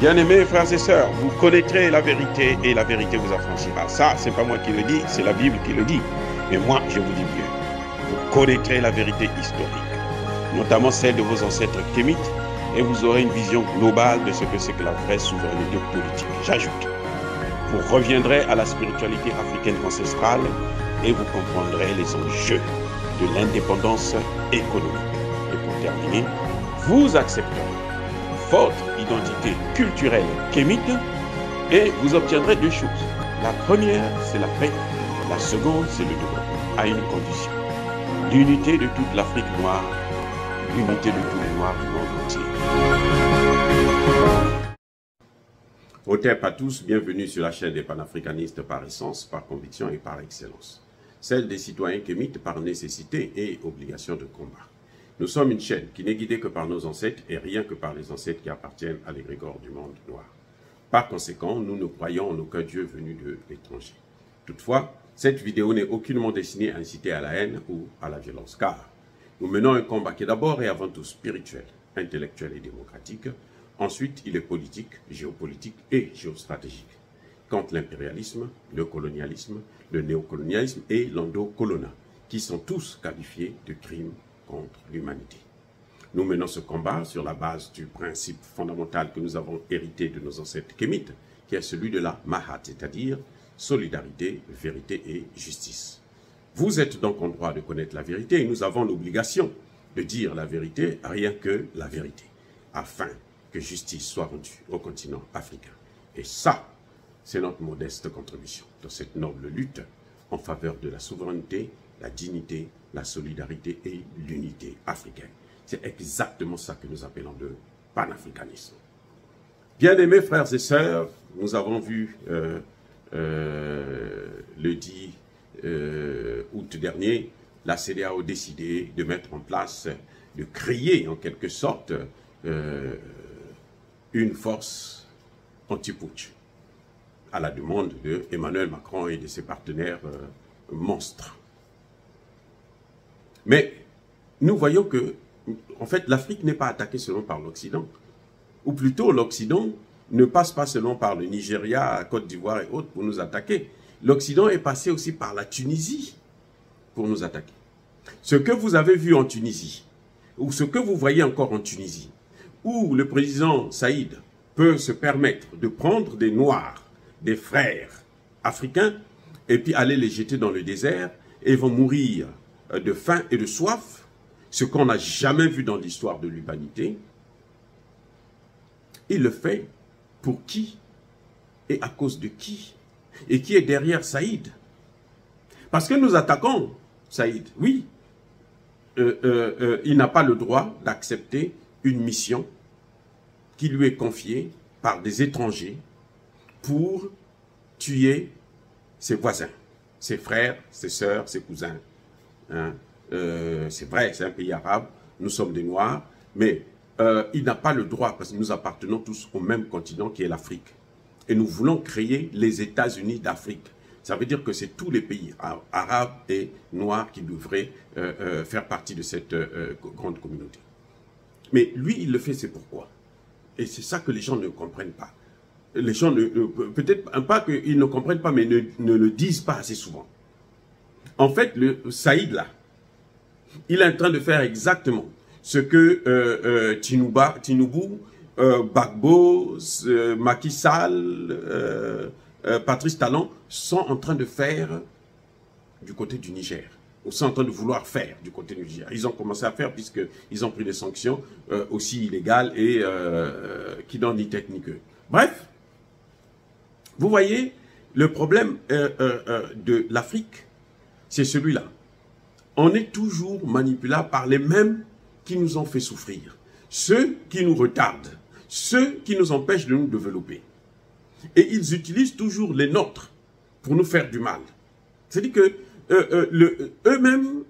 Bien-aimés frères et sœurs, vous connaîtrez la vérité et la vérité vous affranchira. Ça, c'est pas moi qui le dis, c'est la Bible qui le dit. Mais moi, je vous dis mieux. Vous connaîtrez la vérité historique, notamment celle de vos ancêtres kémites, et vous aurez une vision globale de ce que c'est que la vraie souveraineté politique. J'ajoute, vous reviendrez à la spiritualité africaine ancestrale et vous comprendrez les enjeux de l'indépendance économique. Et pour terminer, vous accepterez votre identité culturelle kémite et vous obtiendrez deux choses. La première, c'est la paix. La seconde, c'est le développement, à une condition. L'unité de toute l'Afrique noire, l'unité de tous les Noirs du monde entier. Hotep à tous, bienvenue sur la chaîne des panafricanistes par essence, par conviction et par excellence. Celle des citoyens kémites par nécessité et obligation de combat. Nous sommes une chaîne qui n'est guidée que par nos ancêtres et rien que par les ancêtres qui appartiennent à l'égrégore du monde noir. Par conséquent, nous ne croyons en aucun Dieu venu de l'étranger. Toutefois, cette vidéo n'est aucunement destinée à inciter à la haine ou à la violence, car nous menons un combat qui est d'abord et avant tout spirituel, intellectuel et démocratique. Ensuite, il est politique, géopolitique et géostratégique. Contre l'impérialisme, le colonialisme, le néocolonialisme et l'endocolona, qui sont tous qualifiés de crimes contre l'humanité. Nous menons ce combat sur la base du principe fondamental que nous avons hérité de nos ancêtres kémites, qui est celui de la Mahat, c'est-à-dire solidarité, vérité et justice. Vous êtes donc en droit de connaître la vérité et nous avons l'obligation de dire la vérité, rien que la vérité, afin que justice soit rendue au continent africain. Et ça, c'est notre modeste contribution dans cette noble lutte en faveur de la souveraineté, la dignité, la solidarité et l'unité africaine. C'est exactement ça que nous appelons le panafricanisme. Bien-aimés frères et sœurs, nous avons vu le 10 août dernier, la CEDEAO décidé de mettre en place, de créer en quelque sorte une force anti-putsch à la demande de Emmanuel Macron et de ses partenaires monstres. Mais nous voyons que, en fait, l'Afrique n'est pas attaquée seulement par l'Occident. Ou plutôt, l'Occident ne passe pas seulement par le Nigeria, Côte d'Ivoire et autres pour nous attaquer. L'Occident est passé aussi par la Tunisie pour nous attaquer. Ce que vous avez vu en Tunisie, ou ce que vous voyez encore en Tunisie, où le président Saïd peut se permettre de prendre des Noirs, des frères africains, et puis aller les jeter dans le désert, et ils vont mourir de faim et de soif, ce qu'on n'a jamais vu dans l'histoire de l'humanité. Il le fait pour qui et à cause de qui? Et qui est derrière Saïd? Parce que nous attaquons Saïd, oui. Il n'a pas le droit d'accepter une mission qui lui est confiée par des étrangers pour tuer ses voisins, ses frères, ses sœurs, ses cousins. Hein? C'est vrai, c'est un pays arabe, nous sommes des Noirs, mais il n'a pas le droit, parce que nous appartenons tous au même continent qui est l'Afrique. Et nous voulons créer les États-Unis d'Afrique. Ça veut dire que c'est tous les pays arabes et noirs qui devraient faire partie de cette grande communauté. Mais lui, il le fait, c'est pourquoi? Et c'est ça que les gens ne comprennent pas. Les gens, peut-être pas qu'ils ne comprennent pas, mais ne le disent pas assez souvent. En fait, le Saïd, là, il est en train de faire exactement ce que Tinubu, Gbagbo, Macky Sall, Patrice Talon sont en train de faire du côté du Niger. Ou sont en train de vouloir faire du côté du Niger. Ils ont commencé à faire puisqu'ils ont pris des sanctions aussi illégales et qui n'ont ni tête ni queue. Bref, vous voyez, le problème de l'Afrique, c'est celui-là. On est toujours manipulable par les mêmes qui nous ont fait souffrir. Ceux qui nous retardent, ceux qui nous empêchent de nous développer. Et ils utilisent toujours les nôtres pour nous faire du mal. C'est-à-dire que eux-mêmes,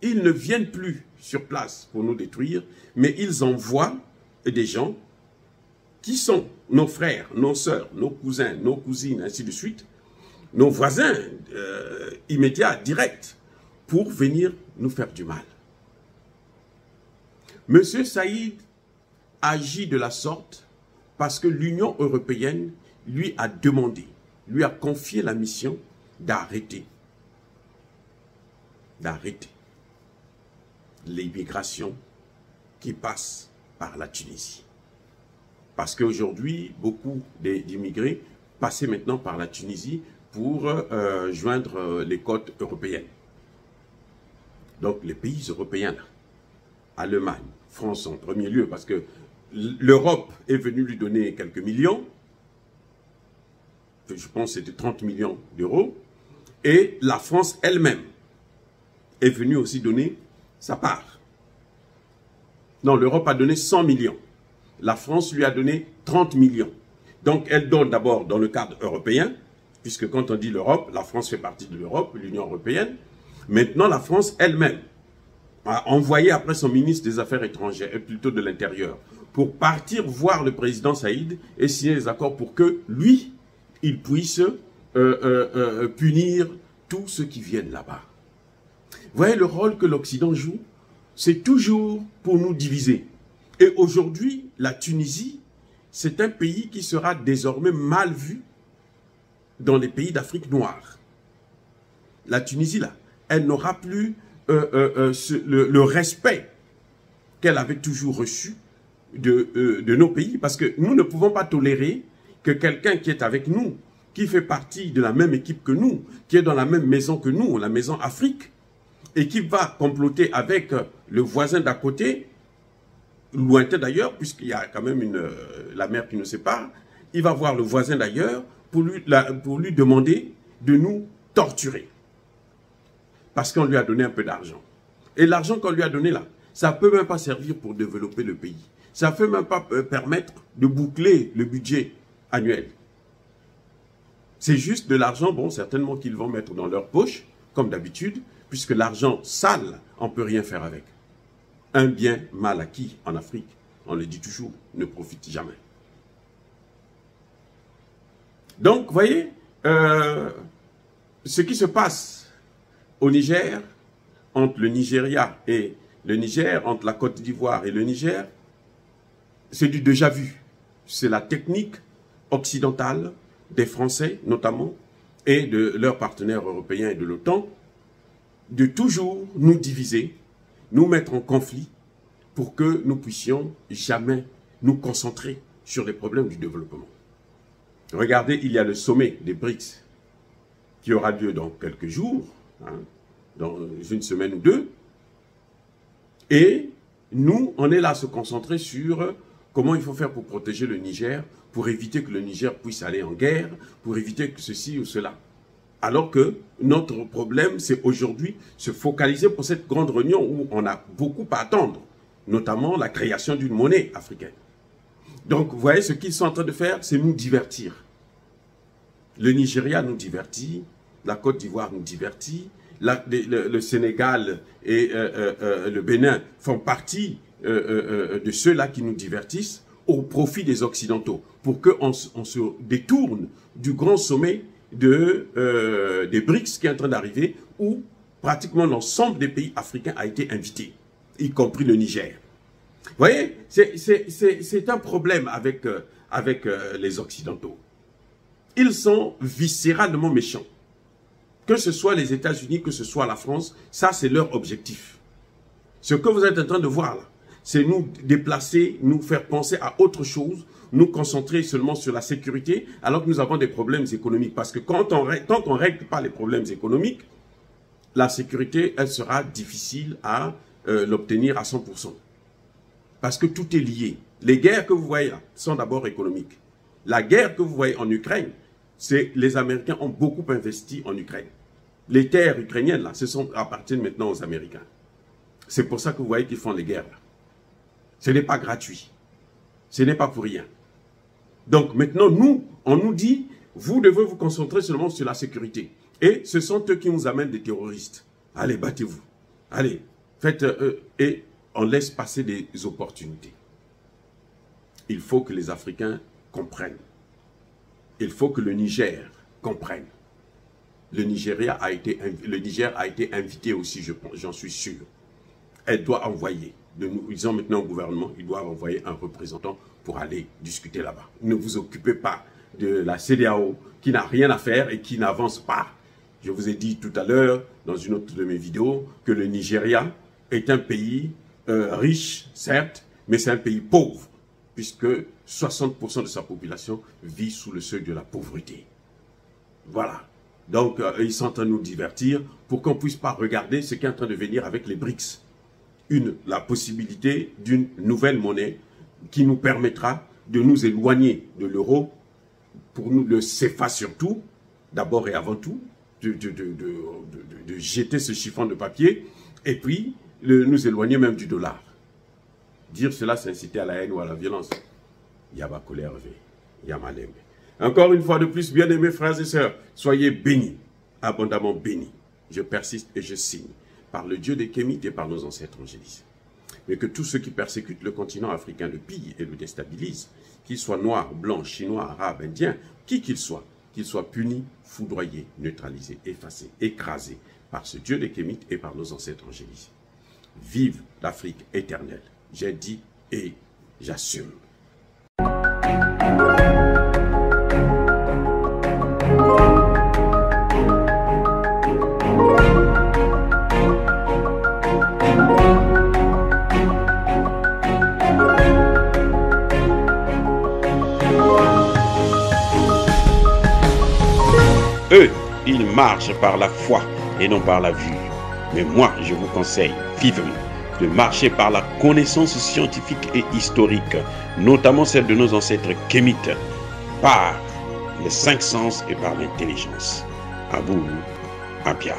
ils ne viennent plus sur place pour nous détruire, mais ils envoient des gens qui sont nos frères, nos sœurs, nos cousins, nos cousines, ainsi de suite, nos voisins immédiats, directs, pour venir nous faire du mal. Monsieur Saïd agit de la sorte Parce que l'Union européenne lui a demandé, lui a confié la mission d'arrêter l'immigration qui passe par la Tunisie. Parce qu'aujourd'hui, beaucoup d'immigrés passaient maintenant par la Tunisie pour joindre les côtes européennes. Donc les pays européens, là, Allemagne, France en premier lieu, parce que l'Europe est venue lui donner quelques millions, je pense que c'était 30 millions d'euros, et la France elle-même est venue aussi donner sa part. Non, l'Europe a donné 100 millions. La France lui a donné 30 millions. Donc elle donne d'abord dans le cadre européen, puisque quand on dit l'Europe, la France fait partie de l'Europe, l'Union européenne. Maintenant, la France elle-même a envoyé après son ministre des Affaires étrangères, et plutôt de l'Intérieur, pour partir voir le président Saïd et signer les accords pour que lui, il puisse punir tous ceux qui viennent là-bas. Vous voyez le rôle que l'Occident joue? C'est toujours pour nous diviser. Et aujourd'hui, la Tunisie, c'est un pays qui sera désormais mal vu dans les pays d'Afrique noire. La Tunisie, là, elle n'aura plus le respect qu'elle avait toujours reçu de nos pays, parce que nous ne pouvons pas tolérer que quelqu'un qui est avec nous, qui fait partie de la même équipe que nous, qui est dans la même maison que nous, la maison Afrique, et qui va comploter avec le voisin d'à côté, lointain d'ailleurs, puisqu'il y a quand même la mer qui nous sépare, il va voir le voisin d'ailleurs pour lui demander de nous torturer. Parce qu'on lui a donné un peu d'argent. Et l'argent qu'on lui a donné là, ça ne peut même pas servir pour développer le pays. Ça ne peut même pas permettre de boucler le budget annuel. C'est juste de l'argent, bon, certainement qu'ils vont mettre dans leur poche, comme d'habitude, puisque l'argent sale, on ne peut rien faire avec. Un bien mal acquis en Afrique, on le dit toujours, ne profite jamais. Donc, vous voyez, ce qui se passe au Niger, entre le Nigeria et le Niger, entre la Côte d'Ivoire et le Niger, c'est du déjà vu. C'est la technique occidentale des Français, notamment, et de leurs partenaires européens et de l'OTAN, de toujours nous diviser, nous mettre en conflit, pour que nous puissions jamais nous concentrer sur les problèmes du développement. Regardez, il y a le sommet des BRICS qui aura lieu dans quelques jours, hein, dans une semaine ou deux, et nous, on est là à se concentrer sur comment il faut faire pour protéger le Niger, pour éviter que le Niger puisse aller en guerre, pour éviter que ceci ou cela. Alors que notre problème, c'est aujourd'hui se focaliser pour cette grande réunion où on a beaucoup à attendre, notamment la création d'une monnaie africaine. Donc, vous voyez, ce qu'ils sont en train de faire, c'est nous divertir. Le Nigeria nous divertit, la Côte d'Ivoire nous divertit, le Sénégal et le Bénin font partie de ceux-là qui nous divertissent au profit des Occidentaux, pour qu'on se détourne du grand sommet des BRICS qui est en train d'arriver, où pratiquement l'ensemble des pays africains a été invité, y compris le Niger. Vous voyez, c'est un problème avec les Occidentaux. Ils sont viscéralement méchants. Que ce soit les États-Unis, que ce soit la France, ça c'est leur objectif. Ce que vous êtes en train de voir là, c'est nous déplacer, nous faire penser à autre chose, nous concentrer seulement sur la sécurité, alors que nous avons des problèmes économiques. Parce que tant qu'on ne règle pas les problèmes économiques, la sécurité, elle sera difficile à l'obtenir à 100%. Parce que tout est lié. Les guerres que vous voyez là sont d'abord économiques. La guerre que vous voyez en Ukraine, c'est les Américains ont beaucoup investi en Ukraine. Les terres ukrainiennes, là, appartiennent maintenant aux Américains. C'est pour ça que vous voyez qu'ils font les guerres, là. Ce n'est pas gratuit. Ce n'est pas pour rien. Donc maintenant, nous, on nous dit, vous devez vous concentrer seulement sur la sécurité. Et ce sont eux qui nous amènent des terroristes. Allez, battez-vous. Allez, faites... et on laisse passer des opportunités. Il faut que les Africains comprennent. Il faut que le Niger comprenne. Le Niger a été invité aussi, j'en suis sûr. Elle doit envoyer ils ont maintenant un gouvernement, ils doivent envoyer un représentant pour aller discuter là-bas. Ne vous occupez pas de la CEDEAO qui n'a rien à faire et qui n'avance pas. Je vous ai dit tout à l'heure, dans une autre de mes vidéos, que le Nigeria est un pays riche, certes, mais c'est un pays pauvre, puisque 60% de sa population vit sous le seuil de la pauvreté. Voilà. Donc, ils sont en train de nous divertir pour qu'on ne puisse pas regarder ce qui est en train de venir avec les BRICS. La possibilité d'une nouvelle monnaie qui nous permettra de nous éloigner de l'euro, pour nous, le CFA surtout, d'abord et avant tout, de jeter ce chiffon de papier, et puis nous éloigner même du dollar. Dire cela, c'est inciter à la haine ou à la violence. Yaba Kolerve, Yamalembe. Encore une fois de plus, bien-aimés frères et sœurs, soyez bénis, abondamment bénis. Je persiste et je signe, par le Dieu des Kémites et par nos ancêtres angélisés. Mais que tous ceux qui persécutent le continent africain le pillent et le déstabilisent, qu'ils soient noirs, blancs, chinois, arabes, indiens, qui qu'ils soient punis, foudroyés, neutralisés, effacés, écrasés par ce Dieu des Kémites et par nos ancêtres angélisés. Vive l'Afrique éternelle. J'ai dit et j'assume. Eux, ils marchent par la foi et non par la vue. Mais moi, je vous conseille vivement de marcher par la connaissance scientifique et historique, notamment celle de nos ancêtres kémites, par les 5 sens et par l'intelligence. À vous, à Pierre.